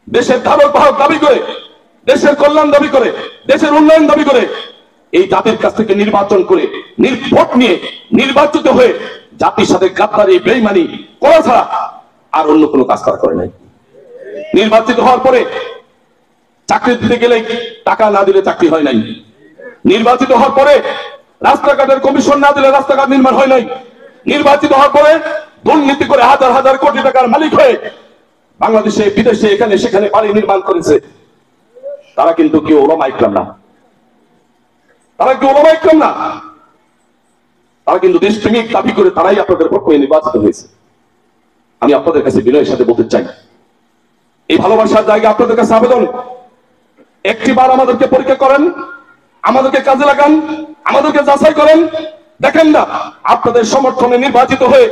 দেশের ধারক বাহক দাবি করে, দেশের কল্যাণ দাবি করে, দেশের উন্নয়ন দাবি করে এই জাতির কাছ থেকে নির্বাচন করে নির্ভোট নিয়ে নির্বাচিত হয়ে জাতির সাথে গাদ্দারি বেঈমানি করা ছাড়া আর অন্য কোনো কাজ তারা করে নাই। নির্বাচিত হওয়ার পরে চাকরি দিতে গেলে টাকা না দিলে চাকরি হয় নাই। নির্বাচিত হওয়ার পরে রাস্তাঘাটের কমিশন না দিলে রাস্তাঘাট নির্মাণ হয় নাই। নির্বাচিত হওয়ার পরে দুর্নীতি করে হাজার হাজার কোটি টাকার মালিক হয়ে বাংলাদেশে বিদেশে এখানে সেখানে বাড়ি নির্মাণ করেছে। তারা কিন্তু কেউ ওলামা ইকরাম না, তারা কেউ ওলামা ইকরাম না, তারা কিন্তু দেশপ্রেমিক দাবি করে তারাই আপনাদের পক্ষে নির্বাচিত হয়েছে। আমি আপনাদের কাছে বিনয়ের সাথে বলতে চাই, এই ভালোবাসার জায়গা আপনাদের কাছে আবেদন, একটিবার আমাদেরকে পরীক্ষা করেন, আমাদেরকে কাজে লাগান, আমাদেরকে যাচাই করেন। দেখেন না আপনাদের সমর্থনে নির্বাচিত হয়ে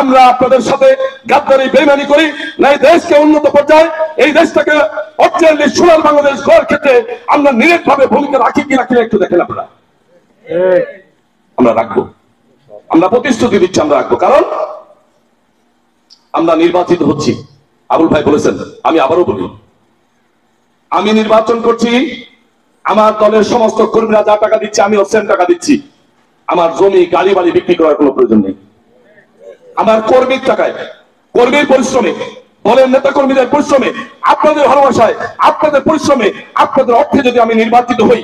আমরা আপনাদের সাথে গাদ্দারি বেঈমানি করি না এই দেশকে উন্নত পর্যায়ে, এই দেশটাকে অর্জনের সোনার বাংলাদেশ গড়ার ক্ষেত্রে আমরা নিরেটভাবে ভূমিকা রাখি কিনা একটু দেখেন আপনারা। আমরা রাখবো, আমরা প্রতিশ্রুতি দিচ্ছি, আমরা রাখবো, কারণ আমরা নির্বাচিত হচ্ছি। আবুল ভাই বলেছেন, আমি আবারও বলি, আমি নির্বাচন করছি, আমার দলের সমস্ত কর্মীরা যা টাকা দিচ্ছে আমি সেম টাকা দিচ্ছি। আমার জমি গাড়ি বাড়ি বিক্রি করার কোনো প্রয়োজন নেই। আমার কর্মীর টাকায়, কর্মীর পরিশ্রমে, দলের নেতা কর্মীদের পরিশ্রমে, আপনাদের ভালোবাসায়, আপনাদের পরিশ্রমে, আপনাদের অর্থে যদি আমি নির্বাচিত হই,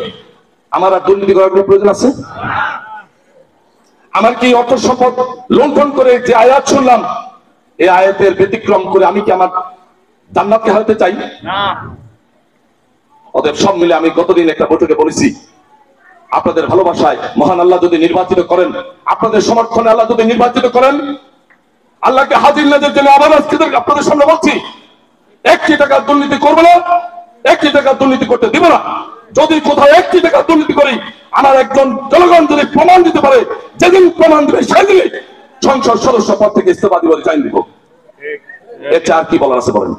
আমার আর দুর্নীতি করার কোনো প্রয়োজন আছে? আমার কি অর্থ সম্পদ লুণ্ঠন করে যে আয়াত শুনলাম, এই আয়াতের ব্যতিক্রম করে আমি কি আমার জান্নাতকে হারাতে চাই? অতএব সব মিলে আমি গতদিন একটা বৈঠকে বলেছি, আপনাদের ভালোবাসায় মহান আল্লাহ যদি নির্বাচিত করেন, আপনাদের সমর্থনে আল্লাহ যদি নির্বাচিত করেন, আল্লাহকে হাজির নাজের জন্য আবার আজকে আপনাদের সামনে বলছি, একটি টাকা দুর্নীতি করবো না, একটি টাকা দুর্নীতি করতে দিব না। যদি কোথাও একটি টাকা দুর্নীতি করি, আমার একজন জনগণ যদি প্রমাণ দিতে পারে, যেদিন প্রমাণ দিবে সেদিনই সংসদ সদস্য পদ থেকে ইস্তফা দিব, জানিয়ে দিব। এর চেয়ে আর কি বলার আছে বলেন?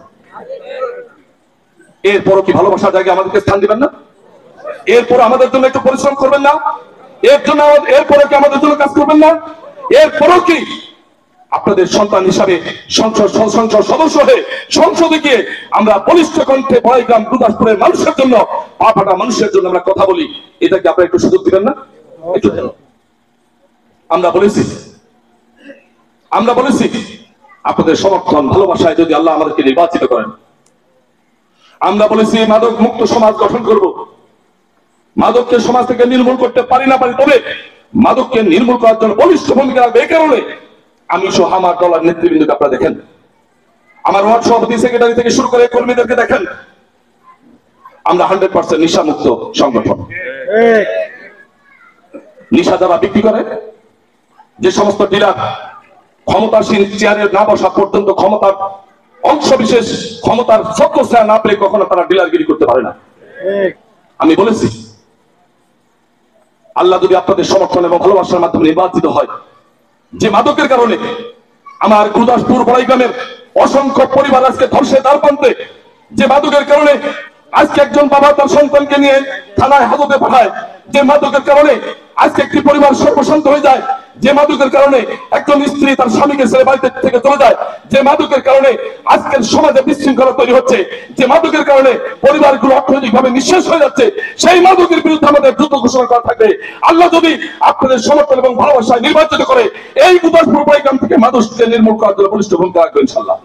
এরপরও কি ভালোবাসার জায়গায় আমাদেরকে স্থান দিবেন না? এরপর আমাদের জন্য একটু পরিশ্রম করবেন না? এরপরে কি আমাদের জন্য কাজ করবেন না? এরপরও কি আপনাদের সন্তান হিসাবে সংসদ সদস্য হয়ে সংসদে গিয়ে আমরা বলিষ্ঠ কণ্ঠে বড়াইগ্রাম গুরুদাসপুরের মানুষের জন্য, পা ফাটা মানুষের জন্য আমরা কথা বলি, এটাকে আপনারা একটু সুযোগ দিবেন না? আমরা বলেছি আপনাদের সমর্থন ভালোবাসায় যদি আল্লাহ আমাদেরকে নির্বাচিত করেন, আমরা বলেছি মাদক মুক্ত সমাজ গঠন করব। মাদককে সমাজ থেকে নির্মূল করতে পারি না পারি, তবে মাদককে নির্মূল করার জন্য বলিষ্ঠ ভূমিকা রাখবে। এই কারণে আমি সহ আমার দলের নেতৃবৃন্দকে আপনারা দেখেন, আমার ওয়ার্ড সভাপতি সেক্রেটারি থেকে শুরু করে কর্মীদেরকে দেখেন, আমরা 100% নেশা মুক্ত সংগঠন। নেশা যারা বিক্রি করে, যে সমস্ত ডিলার ক্ষমতাসীন চেয়ারে না বসা পর্যন্ত ক্ষমতার অংশ বিশেষ, ক্ষমতার ছত্রছায়া না পেলে কখনো তারা ডিলারগিরি করতে পারে না। আমি বলেছি আল্লাহ যদি আপনাদের সমর্থন এবং ভালোবাসার মাধ্যমে নির্বাচিত হয়, যে মাদকের কারণে আমার গুরুদাসপুর বড়াইগ্রামের অসংখ্য পরিবার আজকে ধ্বংসের দ্বারপ্রান্তে, যে মাদকের কারণে আজকে একজন বাবা তার সন্তানকে নিয়ে থানায় হাজতে পাঠায়, যে মাদকের কারণে আজকে একটি পরিবার সর্বশান্ত হয়ে যায়, যে মাদকের কারণে একজন স্ত্রী তার স্বামীকে ছেড়ে বাড়িতে থেকে চলে যায়, যে মাদকের কারণে আজকের সমাজে বিশৃঙ্খলা তৈরি হচ্ছে, যে মাদকের কারণে পরিবারগুলো অর্থনৈতিকভাবে নিঃশেষ হয়ে যাচ্ছে, সেই মাদকের বিরুদ্ধে আমাদের দ্রুত ঘোষণা করা থাকবে। আল্লাহ যদি আপনাদের সমর্থন এবং ভালোবাসায় নির্বাচিত করে, এই গুরুদাসপুর বড়াইগ্রাম থেকে মাদককে নির্মূল করার জন্য বলিষ্ঠ ভূমিকা রাখবে ইনশাআল্লাহ।